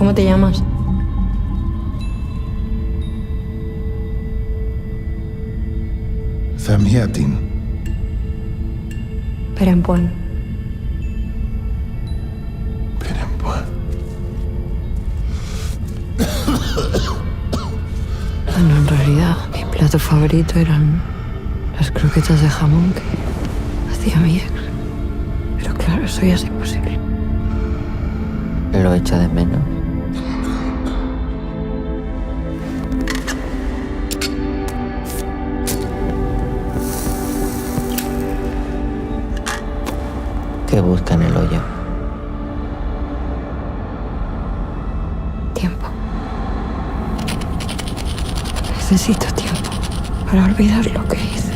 ¿Cómo te llamas? Vem heter din? Perempuan. Perempuan. Bueno, en realidad, mi plato favorito eran las croquetas de jamón que hacía mi ex. Pero claro, eso ya es imposible. Lo echa de menos. ¿Qué busca en el hoyo? Tiempo. Necesito tiempo para olvidar lo que hice.